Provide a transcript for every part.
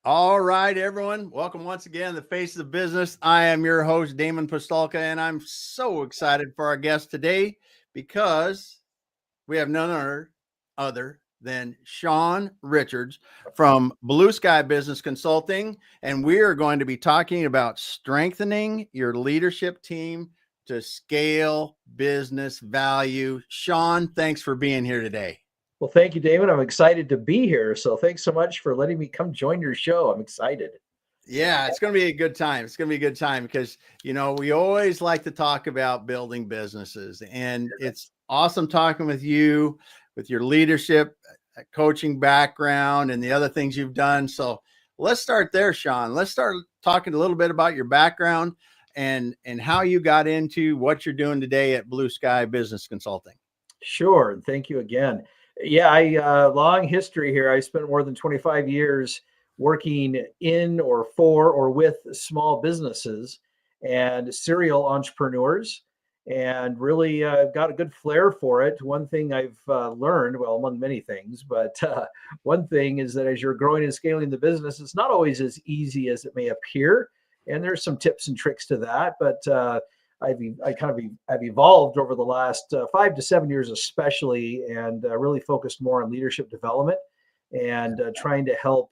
All right, everyone. Welcome once again to the Face of Business. I am your host, Damon Postolka, and I'm so excited for our guest today because we have none other than Shawn Richards from Blue Sky Business Consulting. And we are going to be talking about strengthening your leadership team to scale business value. Shawn, thanks for being here today. Well, thank you, David. I'm excited to be here. So thanks so much for letting me come join your show. I'm excited. Yeah, it's going to be a good time. It's going to be a good time because, we always like to talk about building businesses, and it's awesome talking with you with your leadership, coaching background, and the other things you've done. So let's start there, Shawn. Let's start talking a little bit about your background and how you got into what you're doing today at Blue Sky Business Consulting. Sure. And thank you again. Yeah, long history here. I spent more than 25 years working in or for or with small businesses and serial entrepreneurs, and really got a good flair for it. One thing I've learned, well, among many things, but one thing is that as you're growing and scaling the business, it's not always as easy as it may appear. And there's some tips and tricks to that, but I've evolved over the last 5 to 7 years, especially, and really focused more on leadership development and trying to help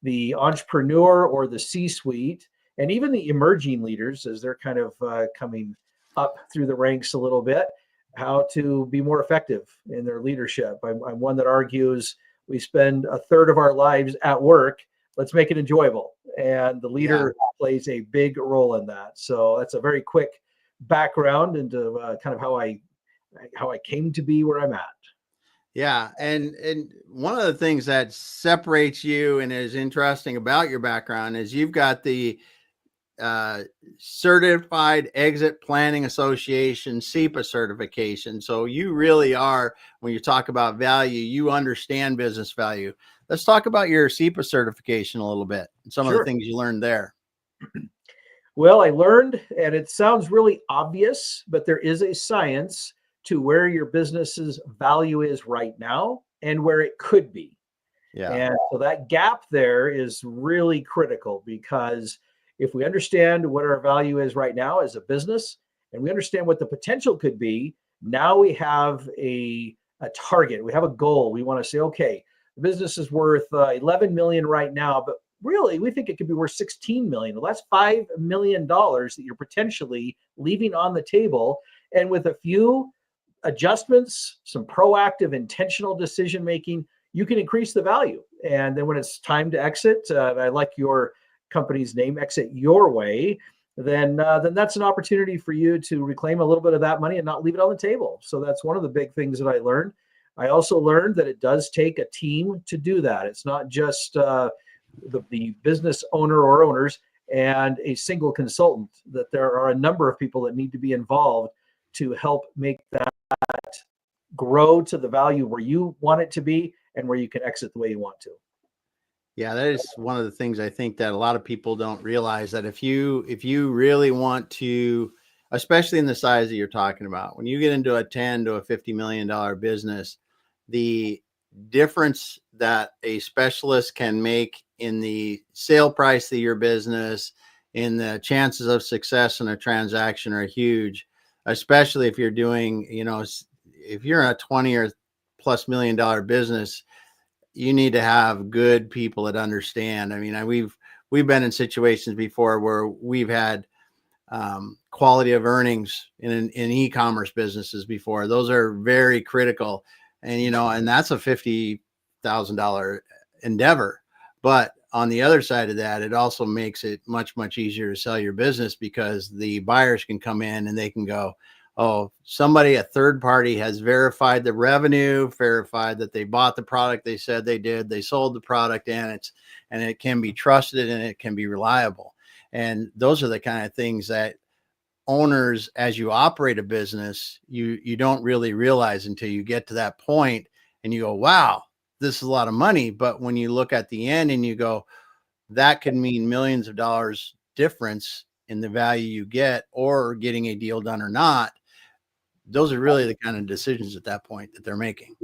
the entrepreneur or the C-suite and even the emerging leaders as they're kind of coming up through the ranks a little bit, how to be more effective in their leadership. I'm one that argues we spend a third of our lives at work. Let's make it enjoyable. And the leader plays a big role in that. So that's a very quick background into kind of how I came to be where I'm at. Yeah, and one of the things that separates you and is interesting about your background is you've got the Certified Exit Planning Association CEPA certification. So you really are, when you talk about value, you understand business value. Let's talk about your CEPA certification a little bit and some of the things you learned there. Well, I learned, and it sounds really obvious, but there is a science to where your business's value is right now and where it could be. Yeah. And so that gap there is really critical, because if we understand what our value is right now as a business and we understand what the potential could be, now we have a target, we have a goal. We want to say, okay, the business is worth 11 million right now, but really we think it could be worth 16 million. Well, that's $5 million that you're potentially leaving on the table. And with a few adjustments, some proactive, intentional decision making, you can increase the value. And then when it's time to exit, I like your company's name, Exit Your Way, then that's an opportunity for you to reclaim a little bit of that money and not leave it on the table. So that's one of the big things that I learned. I also learned that it does take a team to do that. It's not just the business owner or owners and a single consultant, that there are a number of people that need to be involved to help make that grow to the value where you want it to be and where you can exit the way you want to. Yeah, that is one of the things I think that a lot of people don't realize, that if you really want to, especially in the size that you're talking about, when you get into a 10 to a $50 million business, the difference that a specialist can make in the sale price of your business, in the chances of success in a transaction, are huge, especially if you're doing, if you're in a 20 or plus $1 million business, you need to have good people that understand. I mean, we've been in situations before where we've had quality of earnings in e-commerce businesses before. Those are very critical, and and that's a $50,000 endeavor. But on the other side of that, it also makes it much, much easier to sell your business, because the buyers can come in and they can go, oh, a third party has verified the revenue, verified that they bought the product they said they did, they sold the product, and it can be trusted and it can be reliable. And those are the kind of things that owners, as you operate a business, you don't really realize until you get to that point and you go, wow, this is a lot of money. But when you look at the end and you go, that could mean millions of dollars difference in the value you get, or getting a deal done or not. Those are really the kind of decisions at that point that they're making.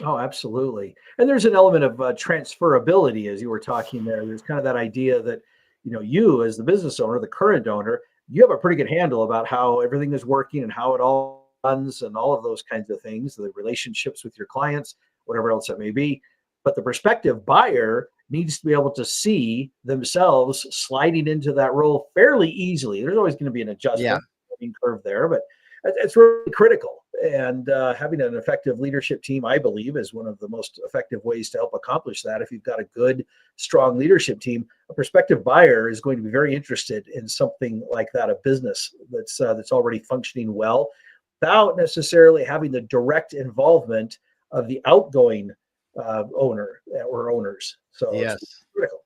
Oh, absolutely. And there's an element of transferability, as you were talking there. There's kind of that idea that, you as the business owner, the current owner, you have a pretty good handle about how everything is working and how it all runs and all of those kinds of things, the relationships with your clients, whatever else it may be. But the prospective buyer needs to be able to see themselves sliding into that role fairly easily. There's always going to be an Yeah. adjustment, learning curve there, but it's really critical. And having an effective leadership team, I believe, is one of the most effective ways to help accomplish that. If you've got a good, strong leadership team, a prospective buyer is going to be very interested in something like that, a business that's already functioning well, without necessarily having the direct involvement of the outgoing owner or owners. So it's Yes. critical.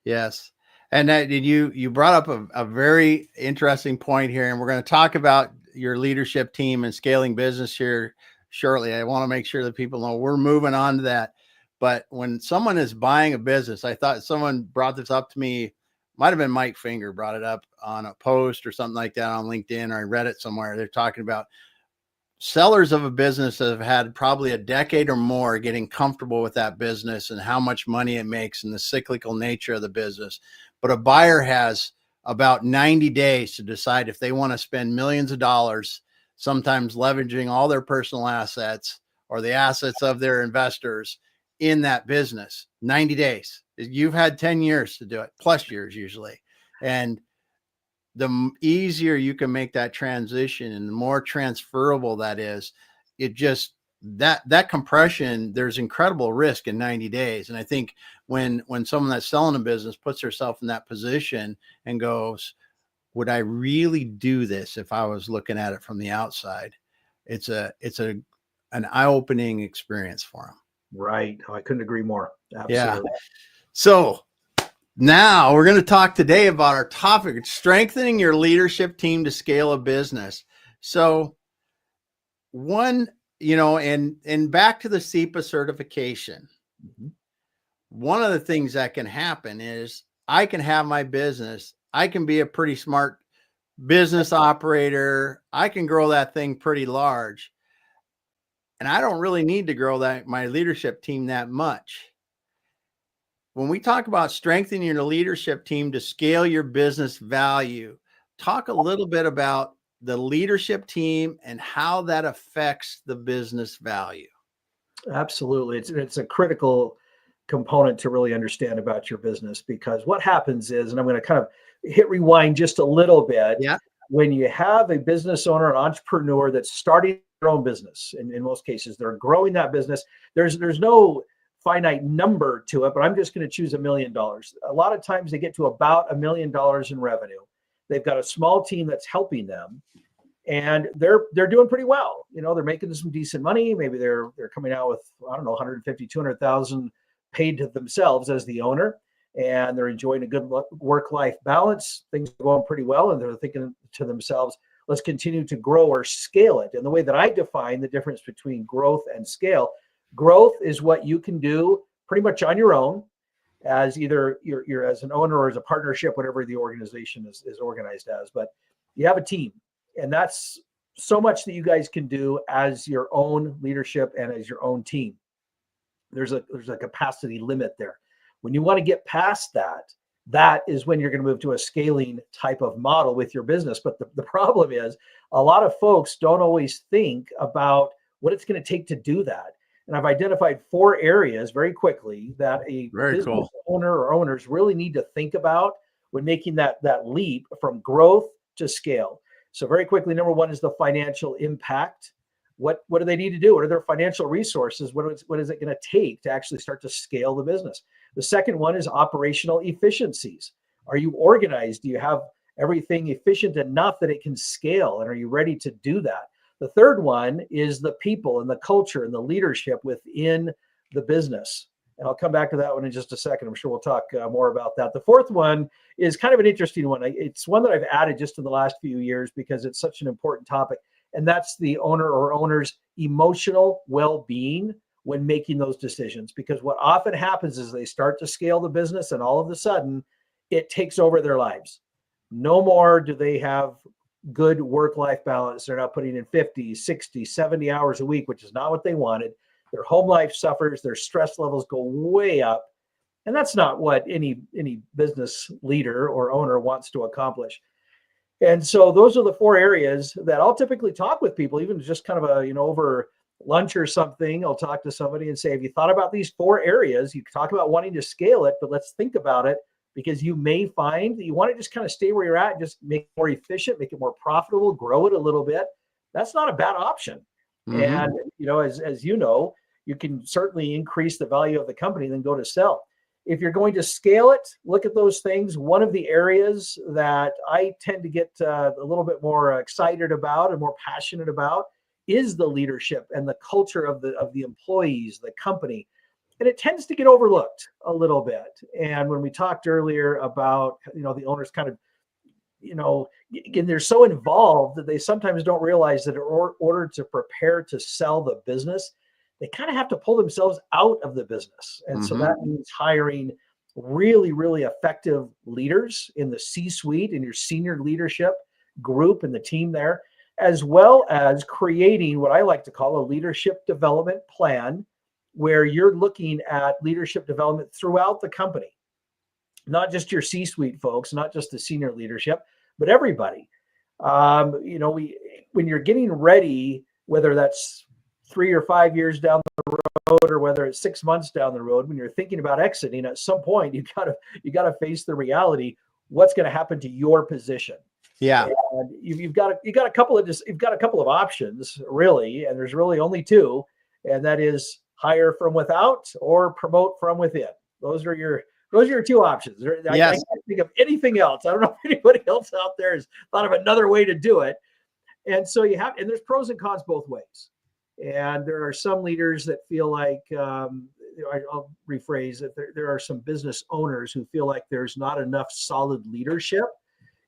Yes. And that you brought up a very interesting point here, and we're going to talk about your leadership team and scaling business here shortly. I want to make sure that people know we're moving on to that. But when someone is buying a business, I thought someone brought this up to me, might have been Mike Finger brought it up on a post or something like that on LinkedIn, or I read it somewhere. They're talking about sellers of a business that have had probably a decade or more getting comfortable with that business and how much money it makes and the cyclical nature of the business. But a buyer has about 90 days to decide if they want to spend millions of dollars, sometimes leveraging all their personal assets or the assets of their investors in that business. 90 days. You've had 10 years to do it, plus years usually. And the easier you can make that transition and the more transferable that is, it just that compression, there's incredible risk in 90 days. And I think when someone that's selling a business puts herself in that position and goes, would I really do this if I was looking at it from the outside? It's an eye-opening experience for them. Right. Oh, I couldn't agree more. Yeah. Absolutely. So now we're going to talk today about our topic, strengthening your leadership team to scale a business. So one, and back to the CEPA certification, Mhm. one of the things that can happen is I can have my business. I can be a pretty smart business operator. I can grow that thing pretty large. And I don't really need to grow my leadership team that much. When we talk about strengthening your leadership team to scale your business value, talk a little bit about the leadership team and how that affects the business value. Absolutely. It's a critical component to really understand about your business, because what happens is, and I'm going to kind of hit rewind just a little bit, Yeah. when you have a business owner, an entrepreneur that's starting their own business, and in most cases they're growing that business, there's no finite number to it, but I'm just going to choose $1 million. A lot of times they get to about $1 million in revenue. They've got a small team that's helping them, and they're doing pretty well. They're making some decent money. Maybe they're coming out with, I don't know, 150, 200,000 paid to themselves as the owner, and they're enjoying a good work-life balance. Things are going pretty well, and they're thinking to themselves, let's continue to grow or scale it. And the way that I define the difference between growth and scale, growth is what you can do pretty much on your own, as either you're as an owner or as a partnership, whatever the organization is organized as. But you have a team, and that's so much that you guys can do as your own leadership and as your own team. There's a capacity limit there. When you want to get past that, that is when you're going to move to a scaling type of model with your business. But the problem is, a lot of folks don't always think about what it's going to take to do that. And I've identified 4 areas very quickly that a Very business cool. owner or owners really need to think about when making that leap from growth to scale. So very quickly, number 1 is the financial impact. What do they need to do? What are their financial resources? What is it going to take to actually start to scale the business? The second one is operational efficiencies. Are you organized? Do you have everything efficient enough that it can scale? And are you ready to do that? The third one is the people and the culture and the leadership within the business. And I'll come back to that one in just a second. I'm sure we'll talk more about that. The fourth one is kind of an interesting one. It's one that I've added just in the last few years because it's such an important topic. And that's the owner or owner's emotional well-being when making those decisions. Because what often happens is they start to scale the business, and all of a sudden it takes over their lives. No more do they have good work-life balance. They're not putting in 50, 60, 70 hours a week, which is not what they wanted. their home life suffers, their stress levels go way up. And that's not what any business leader or owner wants to accomplish. And so those are the 4 areas that I'll typically talk with people, even just kind of over lunch or something. I'll talk to somebody and say, have you thought about these 4 areas? You talk about wanting to scale it, but let's think about it, because you may find that you want to just kind of stay where you're at, just make it more efficient, make it more profitable, grow it a little bit. That's not a bad option. Mm-hmm. And, as you know, you can certainly increase the value of the company and then go to sell. If you're going to scale it, look at those things. One of the areas that I tend to get a little bit more excited about and more passionate about is the leadership and the culture of the employees, the company. And it tends to get overlooked a little bit. And when we talked earlier about, the owners kind of, again, they're so involved that they sometimes don't realize that in order to prepare to sell the business, they kind of have to pull themselves out of the business. And so that means hiring really, really effective leaders in the C-suite, in your senior leadership group and the team there, as well as creating what I like to call a leadership development plan, where you're looking at leadership development throughout the company, not just your C-suite folks, not just the senior leadership, but everybody. When you're getting ready, whether that's 3 or 5 years down the road, or whether it's 6 months down the road, when you're thinking about exiting, at some point you gotta face the reality. What's going to happen to your position? Yeah. And you've got a couple of options, really, and there's really only 2, and that is hire from without or promote from within. Those are your 2 options. I can't think of anything else. I don't know if anybody else out there has thought of another way to do it. And so and there's pros and cons both ways. And there are some leaders that feel like, I'll rephrase it, there are some business owners who feel like there's not enough solid leadership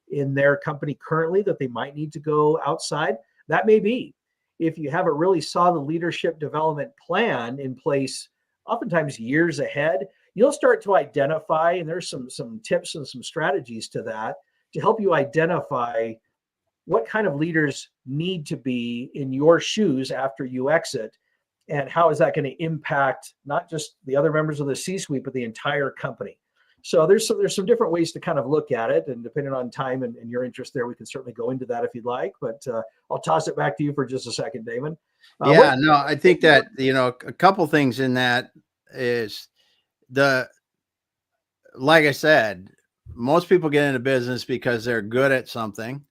in their company currently, that they might need to go outside. That may be. If you have a really solid leadership development plan in place, oftentimes years ahead, you'll start to identify, and there's some tips and some strategies to that, to help you identify what kind of leaders need to be in your shoes after you exit, and how is that going to impact not just the other members of the C-suite, but the entire company. So there's some different ways to kind of look at it, and depending on time and your interest there, we can certainly go into that if you'd like, but I'll toss it back to you for just a second, Damon. I think that, a couple things in that is like I said, most people get into business because they're good at something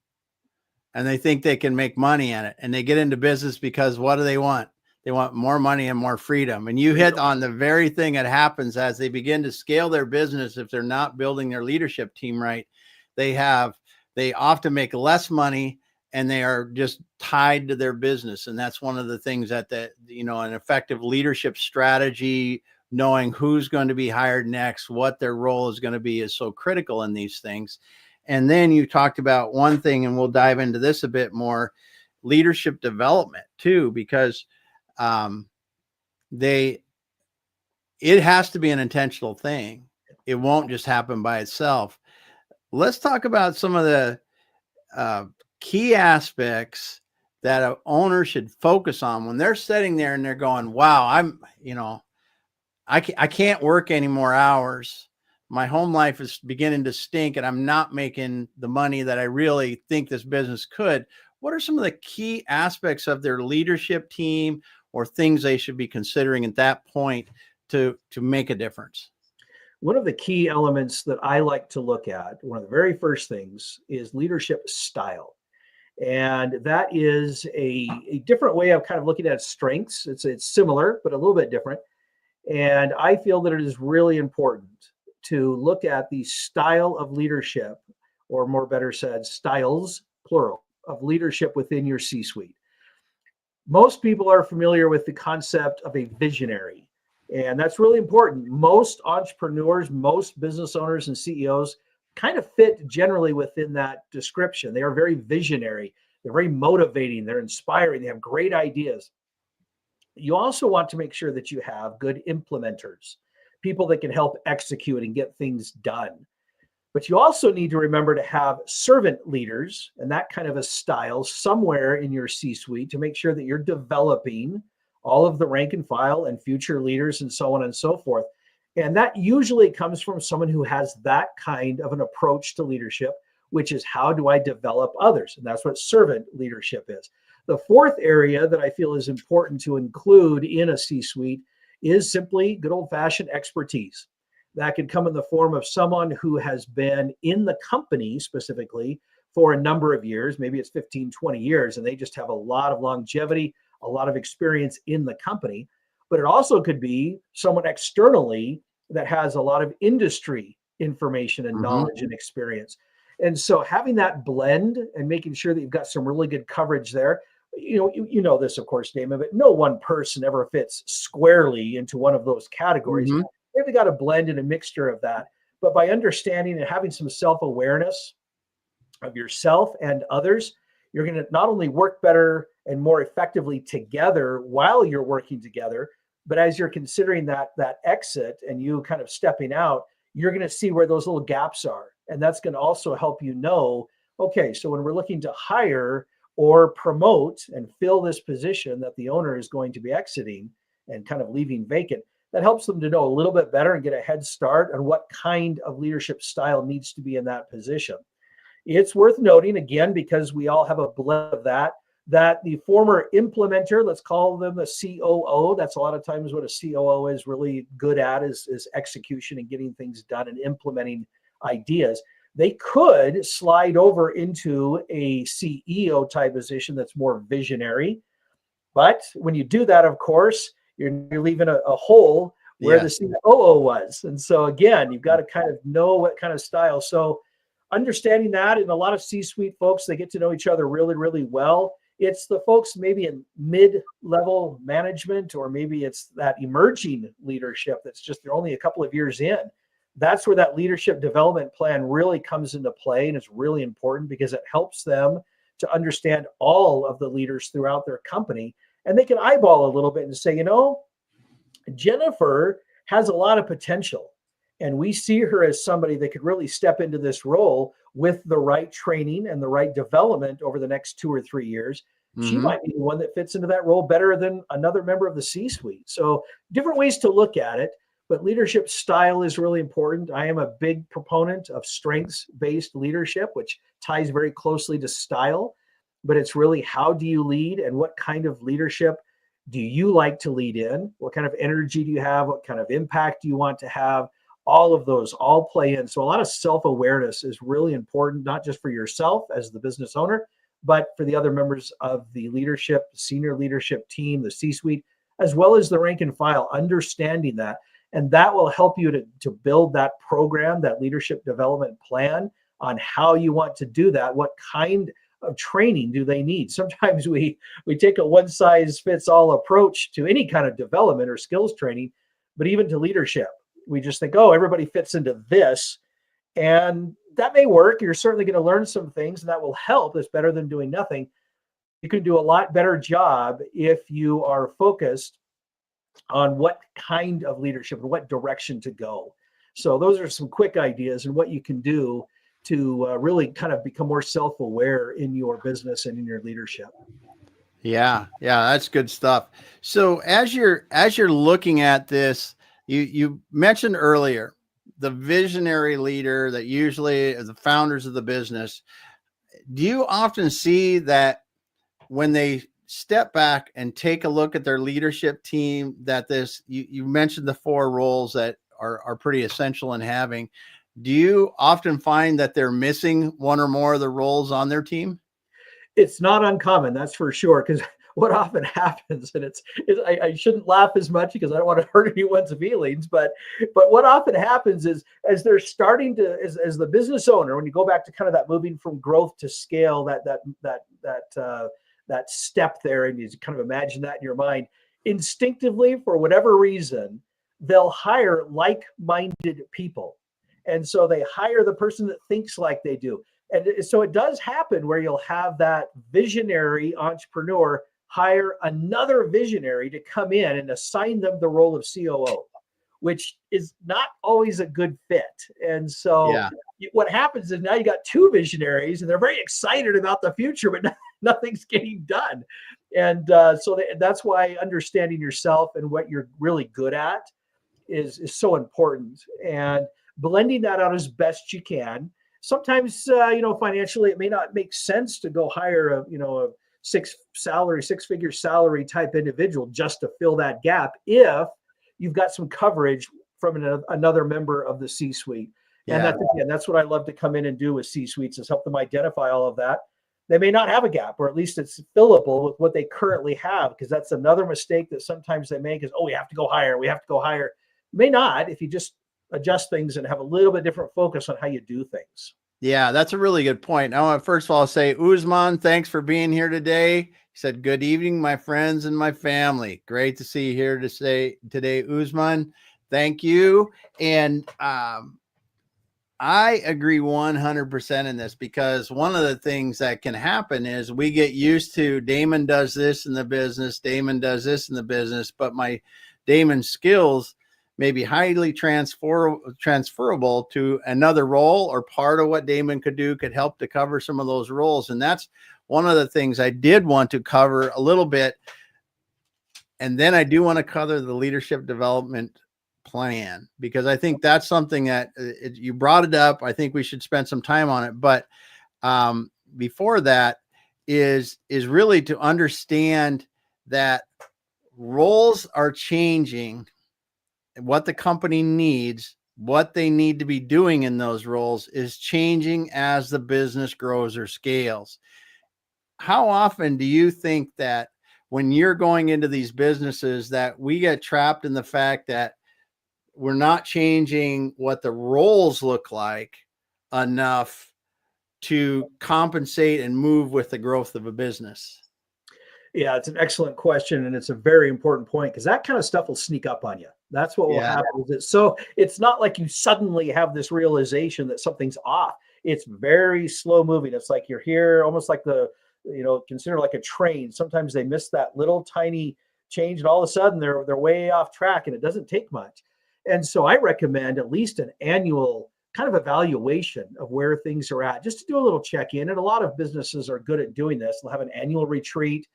and they think they can make money at it. And they get into business because what do they want? They want more money and more freedom. And you hit on the very thing that happens as they begin to scale their business. If they're not building their leadership team right, they often make less money and they are just tied to their business. And that's one of the things that an effective leadership strategy, knowing who's going to be hired next, what their role is going to be, is so critical in these things. And then you talked about one thing, and we'll dive into this a bit more, leadership development too, because it has to be an intentional thing. It won't just happen by itself. Let's talk about some of the key aspects that an owner should focus on when they're sitting there and they're going, wow, I can't work any more hours. My home life is beginning to stink and I'm not making the money that I really think this business could. What are some of the key aspects of their leadership team or things they should be considering at that point to make a difference? One of the key elements that I like to look at, one of the very first things, is leadership style. And that is a different way of kind of looking at strengths. It's similar, but a little bit different. And I feel that it is really important to look at the style of leadership, or more better said, styles, plural, of leadership within your C-suite. Most people are familiar with the concept of a visionary, and that's really important. Most entrepreneurs, most business owners and CEOs kind of fit generally within that description. They are very visionary. They're very motivating. They're inspiring. They have great ideas. You also want to make sure that you have good implementers, people that can help execute and get things done. But you also need to remember to have servant leaders and that kind of a style somewhere in your C-suite to make sure that you're developing all of the rank and file and future leaders and so on and so forth. And that usually comes from someone who has that kind of an approach to leadership, which is how do I develop others? And that's what servant leadership is. The fourth area that I feel is important to include in a C-suite is simply good old-fashioned expertise. That could come in the form of someone who has been in the company specifically for a number of years, maybe it's 15, 20 years, and they just have a lot of longevity, a lot of experience in the company. But it also could be someone externally that has a lot of industry information and knowledge and experience. And so having that blend and making sure that you've got some really good coverage there, you know this, of course, Damon, but no one person ever fits squarely into one of those categories. They've got a blend and a mixture of that. But by understanding and having some self-awareness of yourself and others, you're going to not only work better and more effectively together while you're working together, but as you're considering that exit and you kind of stepping out, you're going to see where those little gaps are. And that's going to also help you know, okay, so when we're looking to hire or promote and fill this position that the owner is going to be exiting and kind of leaving vacant, that helps them to know a little bit better and get a head start on what kind of leadership style needs to be in that position. It's worth noting, again, because we all have a blend of that the former implementer, let's call them the COO, that's a lot of times what a COO is really good at is execution and getting things done and implementing ideas. They could slide over into a CEO type position that's more visionary. But when you do that, of course, you're leaving a hole where the COO was. And so again, you've got to kind of know what kind of style. So understanding that, and a lot of C-suite folks, they get to know each other really, really well. It's the folks maybe in mid-level management, or maybe it's that emerging leadership that's just they're only a couple of years in. That's where that leadership development plan really comes into play, and it's really important because it helps them to understand all of the leaders throughout their company. And they can eyeball a little bit and say, Jennifer has a lot of potential. And we see her as somebody that could really step into this role with the right training and the right development over the next 2 or 3 years. She might be the one that fits into that role better than another member of the C-suite. So different ways to look at it, but leadership style is really important. I am a big proponent of strengths-based leadership, which ties very closely to style, but it's really how do you lead and what kind of leadership do you like to lead in? What kind of energy do you have? What kind of impact do you want to have? All of those all play in. So a lot of self-awareness is really important, not just for yourself as the business owner, but for the other members of the leadership, senior leadership team, the C-suite, as well as the rank and file, understanding that. And that will help you to build that program, that leadership development plan on how you want to do that. What kind of training do they need? Sometimes we take a one-size-fits-all approach to any kind of development or skills training, but even to leadership. We just think, oh, everybody fits into this. And that may work. You're certainly going to learn some things, and that will help. It's better than doing nothing. You can do a lot better job if you are focused on what kind of leadership and what direction to go. So those are some quick ideas and what you can do to really kind of become more self-aware in your business and in your leadership. Yeah, that's good stuff. So as you're looking at this, you mentioned earlier the visionary leader that usually is the founders of the business. Do you often see that when they step back and take a look at their leadership team, that you mentioned the 4 roles that are pretty essential in having? Do you often find that they're missing one or more of the roles on their team? It's not uncommon, that's for sure, because what often happens, and I shouldn't laugh as much because I don't want to hurt anyone's feelings, but what often happens is as they're starting to, as the business owner, when you go back to kind of that moving from growth to scale, that step there, and you kind of imagine that in your mind, instinctively, for whatever reason, they'll hire like-minded people. And so they hire the person that thinks like they do. And so it does happen where you'll have that visionary entrepreneur hire another visionary to come in and assign them the role of COO. which is not always a good fit. And so Yeah. what happens is now you got two visionaries and they're very excited about the future, but nothing's getting done. And so that's why understanding yourself and what you're really good at is so important, and blending that out as best you can. Sometimes, financially, it may not make sense to go hire a six-figure salary type individual just to fill that gap if you've got some coverage from another member of the C-suite. And that's what I love to come in and do with C-suites, is help them identify all of that. They may not have a gap, or at least it's fillable with what they currently have, because that's another mistake that sometimes they make is, oh, we have to go higher. We have to go higher. May not, if you just adjust things and have a little bit different focus on how you do things. Yeah, that's a really good point. I want to first of all say, Usman, thanks for being here today. He said, good evening, my friends and my family. Great to see you here today, Usman. Thank you. And I agree 100% in this, because one of the things that can happen is we get used to Damon does this in the business, Damon does this in the business, but my Damon skills may be highly transferable to another role, or part of what Damon could do could help to cover some of those roles. And that's one of the things I did want to cover a little bit. And then I do want to cover the leadership development plan, because I think that's something that you brought it up. I think we should spend some time on it. But before that is really to understand that roles are changing. What the company needs, what they need to be doing in those roles is changing as the business grows or scales. How often do you think that when you're going into these businesses that we get trapped in the fact that we're not changing what the roles look like enough to compensate and move with the growth of a business? Yeah, it's an excellent question, and it's a very important point, because that kind of stuff will sneak up on you. That's what will happen with it. So it's not like you suddenly have this realization that something's off. It's very slow moving. It's like you're here, almost like consider like a train. Sometimes they miss that little tiny change, and all of a sudden they're way off track, and it doesn't take much. And so I recommend at least an annual kind of evaluation of where things are at, just to do a little check-in. And a lot of businesses are good at doing this. They'll have an annual retreat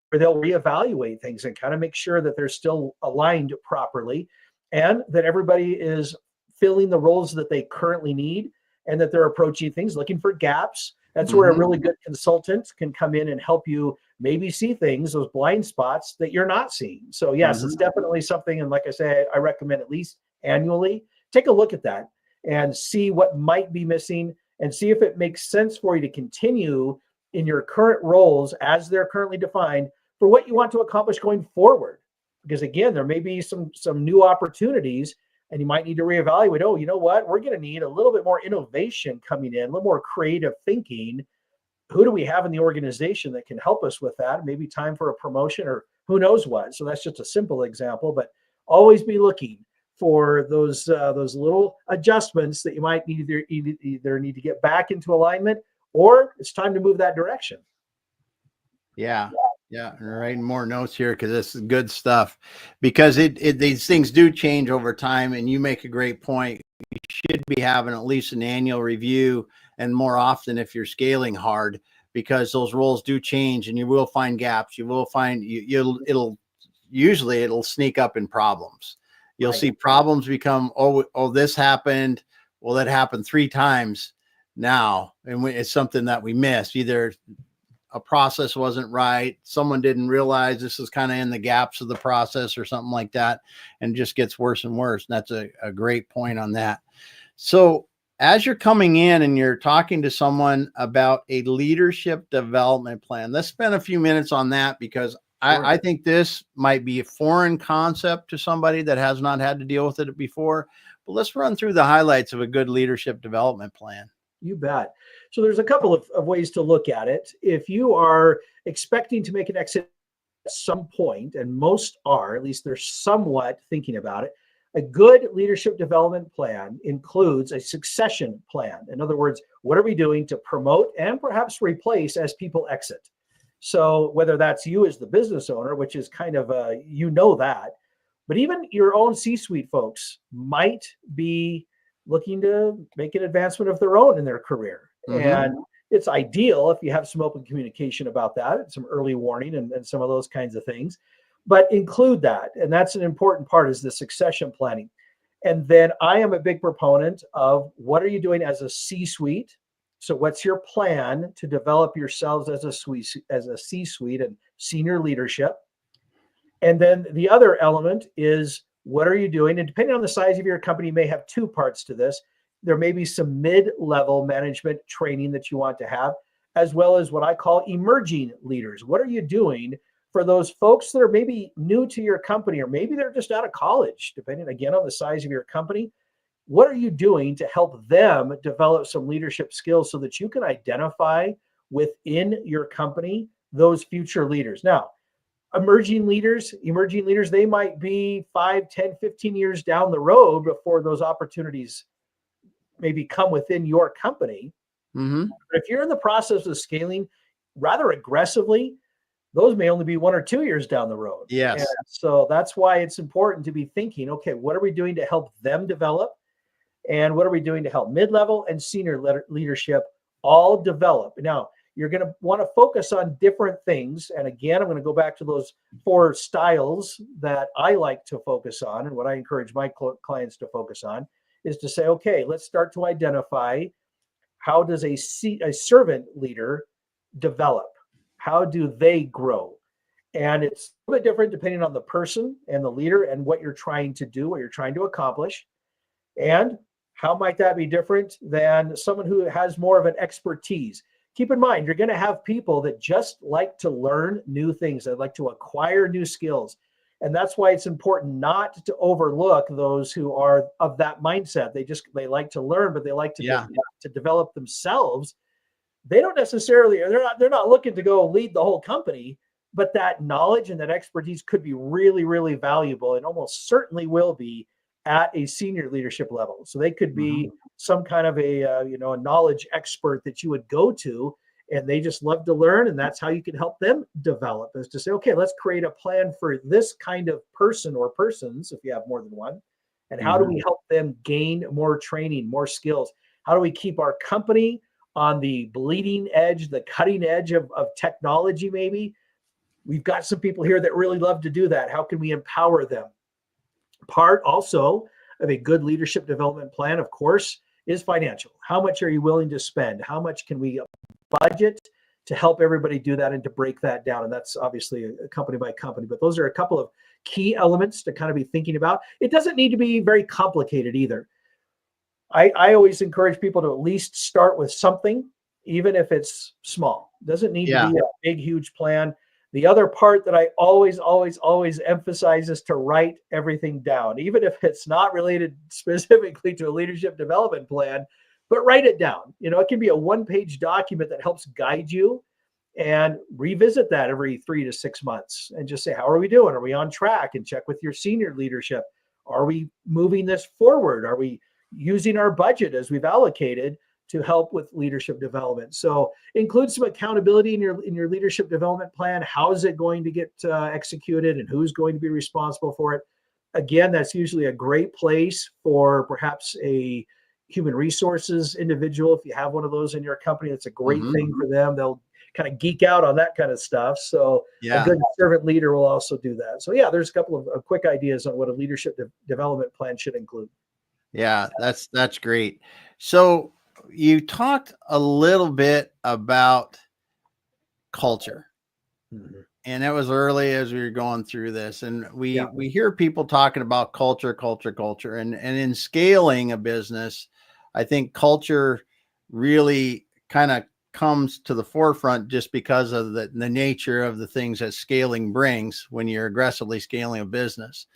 where they'll reevaluate things and kind of make sure that they're still aligned properly, and that everybody is filling the roles that they currently need, and that they're approaching things looking for gaps. That's where a really good consultant can come in and help you maybe see things, those blind spots that you're not seeing. So yes, it's definitely something. And like I say, I recommend at least annually take a look at that and see what might be missing, and see if it makes sense for you to continue in your current roles as they're currently defined for what you want to accomplish going forward. Because again, there may be some new opportunities, and you might need to reevaluate. Oh, you know what? We're going to need a little bit more innovation coming in, a little more creative thinking. Who do we have in the organization that can help us with that? Maybe time for a promotion, or who knows what. So that's just a simple example, but always be looking for those little adjustments that you might either need to get back into alignment, or it's time to move that direction. Yeah. Yeah. I'm writing more notes here, because this is good stuff, because these things do change over time. And you make a great point. You should be having at least an annual review, and more often if you're scaling hard, because those roles do change, and you will find gaps. You will find it'll sneak up in problems. You'll see problems become, oh, this happened. Well, that happened 3 times now. And it's something that we missed. Either a process wasn't right, someone didn't realize this is kind of in the gaps of the process, or something like that, and just gets worse and worse. And that's a great point on that. So as you're coming in and you're talking to someone about a leadership development plan, let's spend a few minutes on that, because I think this might be a foreign concept to somebody that has not had to deal with it before. But let's run through the highlights of a good leadership development plan. You bet. So there's a couple of ways to look at it. If you are expecting to make an exit at some point, and most are, at least they're somewhat thinking about it, a good leadership development plan includes a succession plan. In other words, what are we doing to promote and perhaps replace as people exit? So whether that's you as the business owner, which is kind of that, But even your own C-suite folks might be looking to make an advancement of their own in their career. And it's ideal if you have some open communication about that, some early warning and some of those kinds of things. But include that. And that's an important part, is the succession planning. And then I am a big proponent of, what are you doing as a C-suite? So what's your plan to develop yourselves as a C-suite and senior leadership? And then the other element is, what are you doing? And depending on the size of your company, you may have two parts to this. There may be some mid-level management training that you want to have, as well as what I call emerging leaders. What are you doing for those folks that are maybe new to your company, or maybe they're just out of college, depending again on the size of your company? What are you doing to help them develop some leadership skills so that you can identify within your company those future leaders? Now, emerging leaders, they might be 5, 10, 15 years down the road before those opportunities maybe come within your company. But if you're in the process of scaling rather aggressively, those may only be 1 or 2 years down the road. Yes. And so that's why it's important to be thinking, okay, what are we doing to help them develop? And what are we doing to help mid-level and senior leadership all develop? Now, you're going to want to focus on different things. And again, I'm going to go back to those 4 styles that I like to focus on. And what I encourage my clients to focus on is to say, okay, let's start to identify, how does a servant leader develop? How do they grow? And it's a bit different depending on the person and the leader and what you're trying to do, what you're trying to accomplish. And how might that be different than someone who has more of an expertise? Keep in mind, you're going to have people that just like to learn new things. They like to acquire new skills. And that's why it's important not to overlook those who are of that mindset. They like to learn, but they like to develop themselves. They don't necessarily, they're not looking to go lead the whole company, but that knowledge and that expertise could be really, really valuable, and almost certainly will be at a senior leadership level. So they could be some kind of a knowledge expert that you would go to, and they just love to learn. And that's how you can help them develop, is to say, okay, let's create a plan for this kind of person or persons, if you have more than one. And how do we help them gain more training, more skills? How do we keep our company on the bleeding edge, the cutting edge of technology? Maybe we've got some people here that really love to do that. How can we empower them? Part also of a good leadership development plan, of course, is financial. How much are you willing to spend? How much can we budget to help everybody do that and to break that down? And that's obviously a company by company, but those are a couple of key elements to kind of be thinking about. It doesn't need to be very complicated either. I always encourage people to at least start with something, even if it's small. It doesn't need to be a big, huge plan. The other part that I always emphasize is to write everything down, even if it's not related specifically to a leadership development plan, but write it down. It can be a 1-page document that helps guide you, and revisit that every 3 to 6 months and just say, how are we doing? Are we on track? And check with your senior leadership. Are we moving this forward? Are we using our budget as we've allocated to help with leadership development? So include some accountability in your leadership development plan. How is it going to get executed, and who's going to be responsible for it? Again, that's usually a great place for perhaps a human resources individual. If you have one of those in your company, it's a great thing for them. They'll kind of geek out on that kind of stuff. So a good servant leader will also do that. So there's a couple of quick ideas on what a leadership development plan should include. Yeah, that's great. So you talked a little bit about culture, and it was early as we were going through this, and we hear people talking about culture, and in scaling a business, I think culture really kind of comes to the forefront just because of the nature of the things that scaling brings when you're aggressively scaling a business.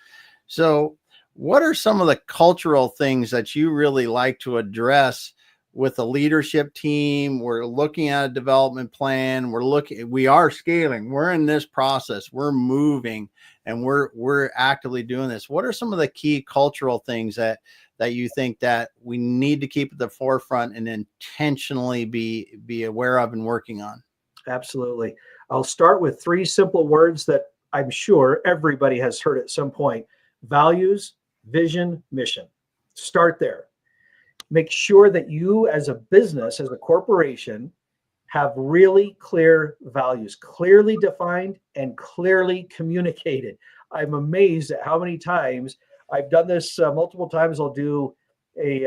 So what are some of the cultural things that you really like to address with a leadership team? We're looking at a development plan. We are scaling. We're in this process. We're moving, and we're actively doing this. What are some of the key cultural things that you think that we need to keep at the forefront and intentionally be aware of and working on? Absolutely. I'll start with 3 simple words that I'm sure everybody has heard at some point. values, vision, mission. Start there. Make sure that you as a business, as a corporation, have really clear values, clearly defined and clearly communicated. I'm amazed at how many times I've done this multiple times. I'll do a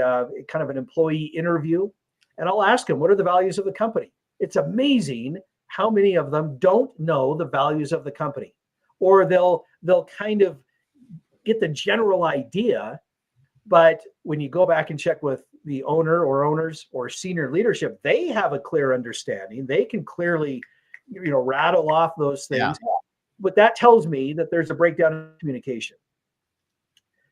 kind of an employee interview and I'll ask them, what are the values of the company? It's amazing how many of them don't know the values of the company, or they'll kind of get the general idea. But when you go back and check with the owner or owners or senior leadership, they have a clear understanding. They can clearly, rattle off those things. Yeah. But that tells me that there's a breakdown in communication.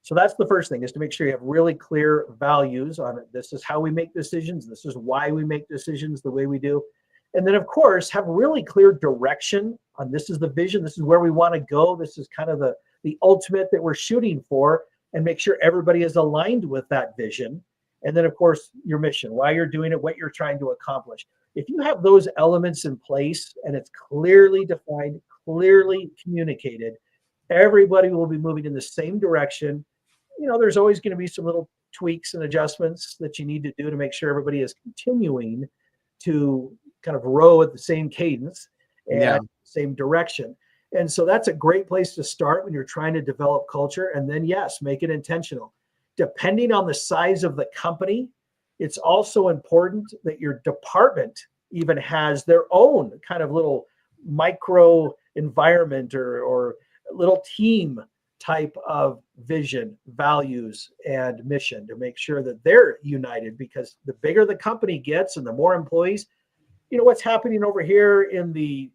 So that's the first thing, is to make sure you have really clear values on it. This is how we make decisions. This is why we make decisions the way we do. And then, of course, have really clear direction on this is the vision. This is where we want to go. This is kind of the ultimate that we're shooting for. And make sure everybody is aligned with that vision. And then, of course, your mission, why you're doing it, what you're trying to accomplish. If you have those elements in place and it's clearly defined, clearly communicated, everybody will be moving in the same direction. There's always going to be some little tweaks and adjustments that you need to do to make sure everybody is continuing to kind of row at the same cadence and same direction. And so that's a great place to start when you're trying to develop culture. And then, yes, make it intentional. Depending on the size of the company, it's also important that your department even has their own kind of little micro environment or little team type of vision, values, and mission to make sure that they're united. Because the bigger the company gets and the more employees, what's happening over here in the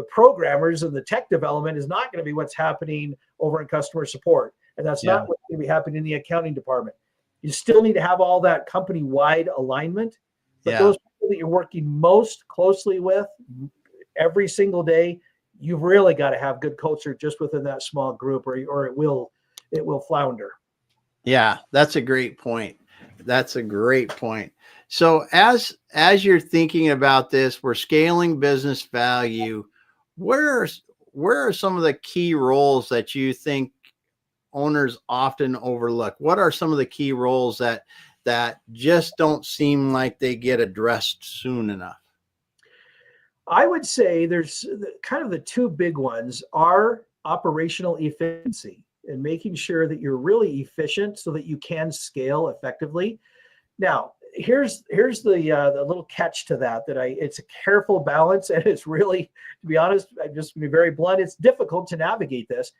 programmers and the tech development is not going to be what's happening over in customer support. And that's not what's going to be happening in the accounting department. You still need to have all that company-wide alignment. But those people that you're working most closely with every single day, you've really got to have good culture just within that small group, or it will flounder. Yeah, that's a great point. That's a great point. So as you're thinking about this, we're scaling business value. Where are some of the key roles that you think owners often overlook? What are some of the key roles that just don't seem like they get addressed soon enough? I would say there's kind of the two big ones are operational efficiency and making sure that you're really efficient so that you can scale effectively. Now, here's the little catch to that it's a careful balance, and it's really, to be honest, I'm just going to be very blunt, it's difficult to navigate this,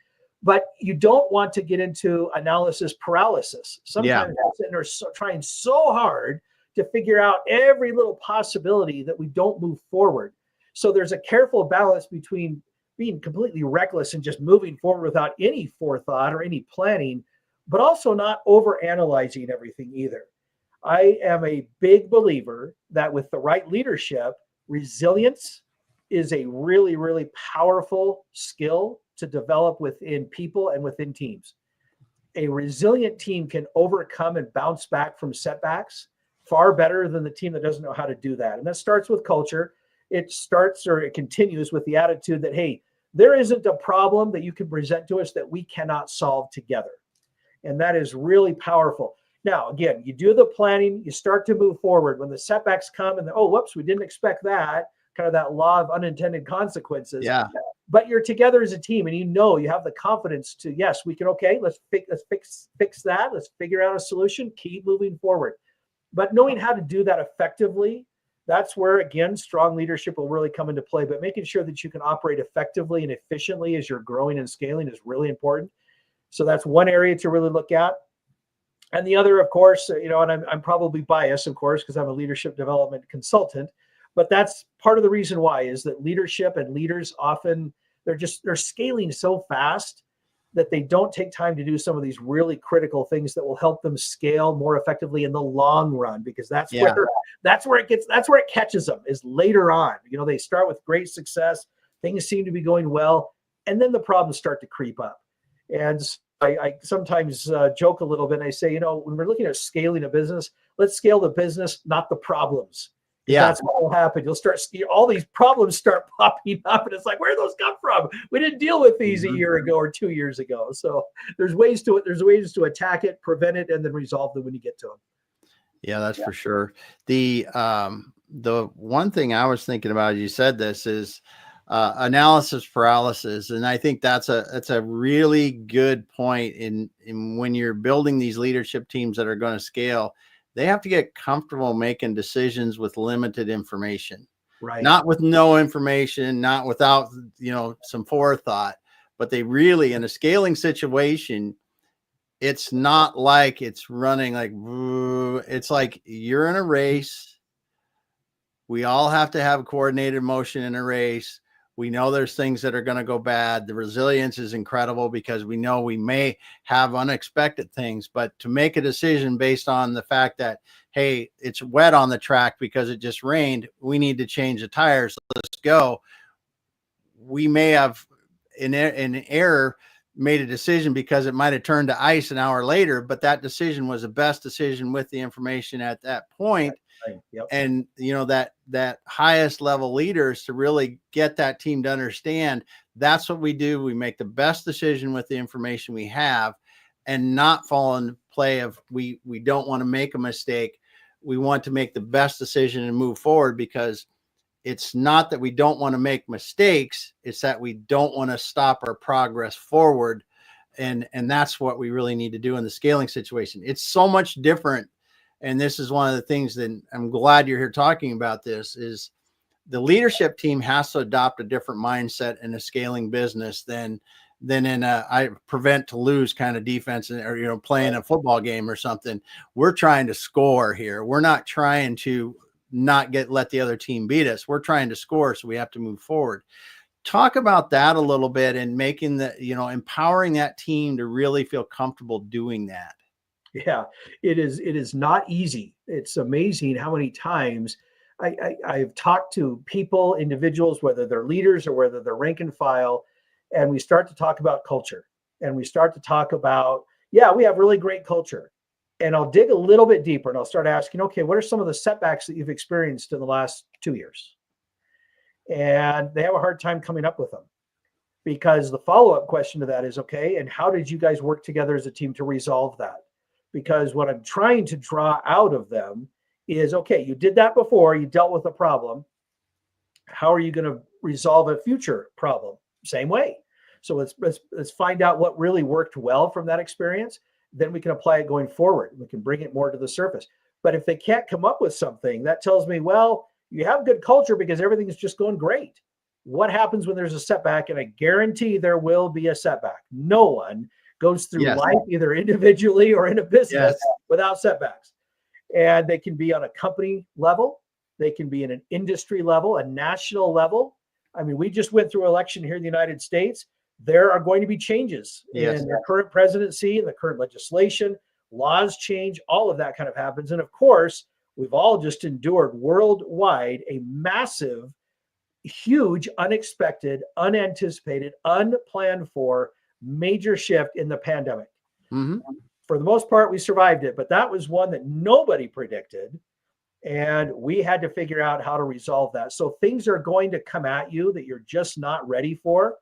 but you don't want to get into analysis paralysis. Sometimes we're trying so hard to figure out every little possibility that we don't move forward. So there's a careful balance between being completely reckless and just moving forward without any forethought or any planning, but also not overanalyzing everything either. I am a big believer that with the right leadership, resilience is a really, really powerful skill to develop within people and within teams. A resilient team can overcome and bounce back from setbacks far better than the team that doesn't know how to do that. And that starts with culture. It continues with the attitude that, hey, there isn't a problem that you can present to us that we cannot solve together. And that is really powerful. Now, again, you do the planning, you start to move forward. When the setbacks come and whoops, we didn't expect that, kind of that law of unintended consequences. Yeah. But you're together as a team, and you have the confidence to, yes, we can, let's fix that. Let's figure out a solution, keep moving forward. But knowing how to do that effectively, that's where, again, strong leadership will really come into play. But making sure that you can operate effectively and efficiently as you're growing and scaling is really important. So that's one area to really look at. And the other, of course, and I'm probably biased, of course, because I'm a leadership development consultant, but that's part of the reason why is that leadership and leaders often, they're scaling so fast that they don't take time to do some of these really critical things that will help them scale more effectively in the long run, because that's where it catches them is later on. They start with great success, things seem to be going well, and then the problems start to creep up. And I sometimes joke a little bit and I say, when we're looking at scaling a business, let's scale the business, not the problems. because Yeah. that's what will happen. You'll start all these problems start popping up, and it's like, where did those come from? We didn't deal with these a year ago or 2 years ago. So there's ways to it. There's ways to attack it, prevent it, and then resolve them when you get to them. Yeah, that's for sure. The one thing I was thinking about, you said this, is analysis paralysis, and I think that's a really good point in when you're building these leadership teams that are going to scale. They have to get comfortable making decisions with limited information, Right. not with no information, not without some forethought, but they really, in a scaling situation, it's not like it's running like, it's like you're in a race. We all have to have coordinated motion in a race. We know there's things that are going to go bad. The resilience is incredible because we know we may have unexpected things, but to make a decision based on the fact that, hey, it's wet on the track because it just rained, we need to change the tires. Let's go. We may have in error made a decision because it might have turned to ice an hour later, but that decision was the best decision with the information at that point. Right. Yep. And that highest level leaders, to really get that team to understand, that's what we do. We make the best decision with the information we have, and not fall in play of we don't want to make a mistake. We want to make the best decision and move forward, because it's not that we don't want to make mistakes. It's that we don't want to stop our progress forward. And that's what we really need to do in the scaling situation. It's so much different. And this is one of the things that I'm glad you're here talking about. This is, the leadership team has to adopt a different mindset in a scaling business than in a prevent to lose kind of defense, or, playing a football game or something. We're trying to score here. We're not trying to not let the other team beat us. We're trying to score, so we have to move forward. Talk about that a little bit, and making empowering that team to really feel comfortable doing that. Yeah, it is not easy. It's amazing how many times I've talked to people, individuals, whether they're leaders or whether they're rank and file, and we start to talk about culture, and we start to talk about, yeah, we have really great culture. And I'll dig a little bit deeper, and I'll start asking, okay, what are some of the setbacks that you've experienced in the last 2 years? And they have a hard time coming up with them, because the follow-up question to that is, okay, and how did you guys work together as a team to resolve that? Because what I'm trying to draw out of them is, okay, you did that before, you dealt with a problem. How are you going to resolve a future problem? Same way. So let's find out what really worked well from that experience. Then we can apply it going forward. We can bring it more to the surface. But if they can't come up with something, that tells me, well, you have good culture because everything is just going great. What happens when there's a setback? And I guarantee there will be a setback. No one goes through life, either individually or in a business, without setbacks. And they can be on a company level. They can be in an industry level, a national level. I mean, we just went through an election here in the United States. There are going to be changes in the current presidency and the current legislation. Laws change, all of that kind of happens. And of course, we've all just endured worldwide a massive, huge, unexpected, unanticipated, unplanned for major shift in the pandemic. Mm-hmm. For the most part, we survived it, but that was one that nobody predicted. And we had to figure out how to resolve that. So things are going to come at you that you're just not ready for.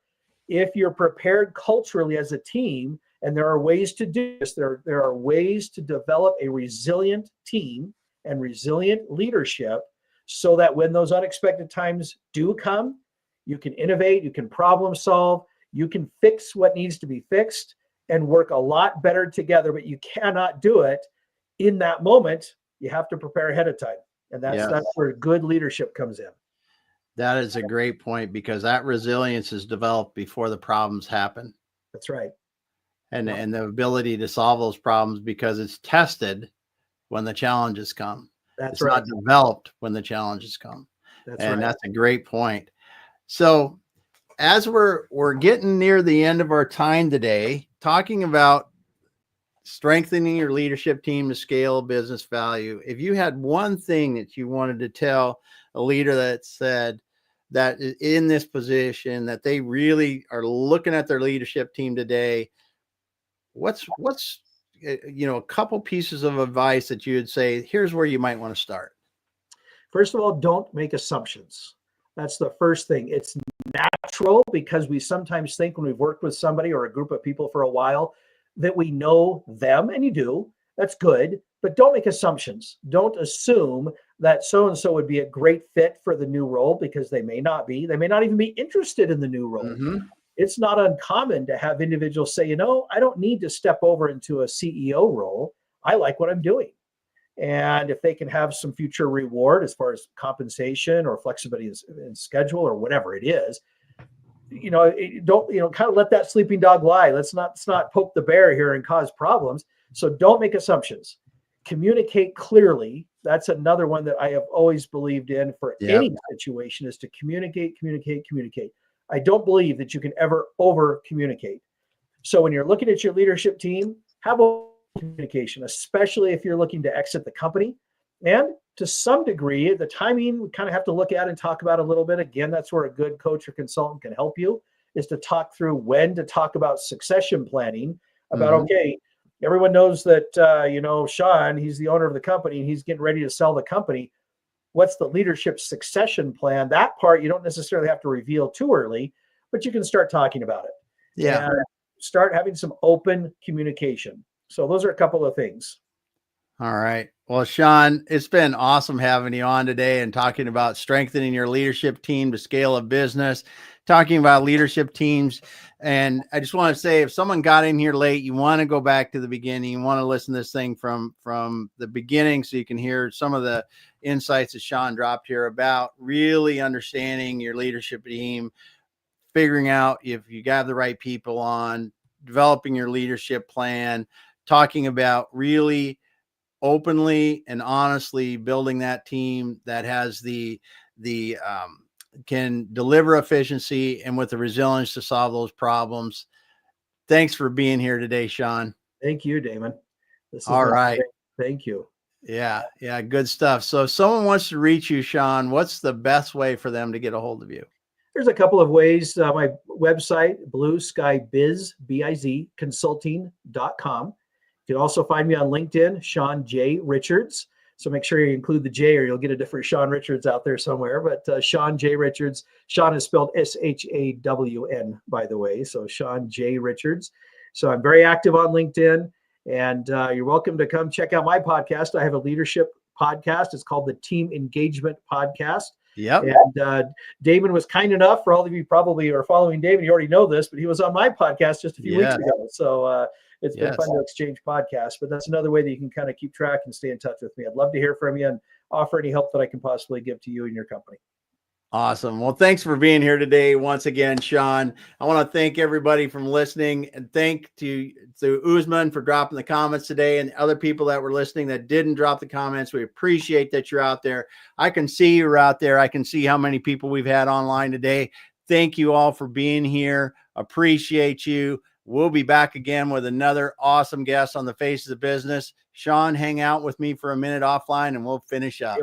If you're prepared culturally as a team, and there are ways to do this, there are ways to develop a resilient team and resilient leadership, so that when those unexpected times do come, you can innovate, you can problem solve, you can fix what needs to be fixed, and work a lot better together. But you cannot do it in that moment. You have to prepare ahead of time. And that's where good leadership comes in. That is a great point, because that resilience is developed before the problems happen. That's right. And the ability to solve those problems, because it's tested when the challenges come. It's not developed when the challenges come. That's a great point. So as we're getting near the end of our time today, talking about strengthening your leadership team to scale business value, if you had one thing that you wanted to tell a leader that said that is in this position, that they really are looking at their leadership team today, what's a couple pieces of advice that you would say, here's where you might want to start? First of all, don't make assumptions. That's the first thing. It's natural because we sometimes think when we've worked with somebody or a group of people for a while that we know them, and you do. That's good, but don't make assumptions. Don't assume that so-and-so would be a great fit for the new role, because they may not be. They may not even be interested in the new role. Mm-hmm. It's not uncommon to have individuals say, I don't need to step over into a CEO role. I like what I'm doing. And if they can have some future reward as far as compensation or flexibility in schedule or whatever it is, don't kind of let that sleeping dog lie. Let's not poke the bear here and cause problems. So don't make assumptions. Communicate clearly. That's another one that I have always believed in for any situation, is to communicate. I don't believe that you can ever over communicate. So when you're looking at your leadership team, have a communication, especially if you're looking to exit the company. And to some degree, the timing we kind of have to look at and talk about a little bit. Again, that's where a good coach or consultant can help you, is to talk through when to talk about succession planning, about, okay, everyone knows that, Shawn, he's the owner of the company and he's getting ready to sell the company. What's the leadership succession plan? That part you don't necessarily have to reveal too early, but you can start talking about it. Yeah. And start having some open communication. So those are a couple of things. All right. Well, Shawn, it's been awesome having you on today and talking about strengthening your leadership team to scale a business, talking about leadership teams. And I just want to say, if someone got in here late, you want to go back to the beginning. You want to listen to this thing from the beginning so you can hear some of the insights that Shawn dropped here about really understanding your leadership team, figuring out if you got the right people on, developing your leadership plan, talking about really openly and honestly building that team that has can deliver efficiency and with the resilience to solve those problems. Thanks for being here today, Shawn. Thank you, Damon. All right. Thank you. Yeah. Good stuff. So if someone wants to reach you, Shawn, what's the best way for them to get a hold of you? There's a couple of ways. My website, blueskybiz, consulting.com. You can also find me on LinkedIn, Shawn J. Richards. So make sure you include the J or you'll get a different Shawn Richards out there somewhere. But Shawn J. Richards, Shawn is spelled SHAWN, by the way. So Shawn J. Richards. So I'm very active on LinkedIn, and you're welcome to come check out my podcast. I have a leadership podcast. It's called the Team Engagement Podcast. Yep. And Damon was kind enough, for all of you probably are following Damon, you already know this, but he was on my podcast just a few weeks ago. So it's been fun to exchange podcasts, but that's another way that you can kind of keep track and stay in touch with me. I'd love to hear from you and offer any help that I can possibly give to you and your company. Awesome. Well, thanks for being here today. Once again, Shawn, I want to thank everybody from listening, and thank to Usman for dropping the comments today, and other people that were listening that didn't drop the comments. We appreciate that you're out there. I can see you're out there. I can see how many people we've had online today. Thank you all for being here. Appreciate you. We'll be back again with another awesome guest on the Faces of Business. Shawn, hang out with me for a minute offline and we'll finish up.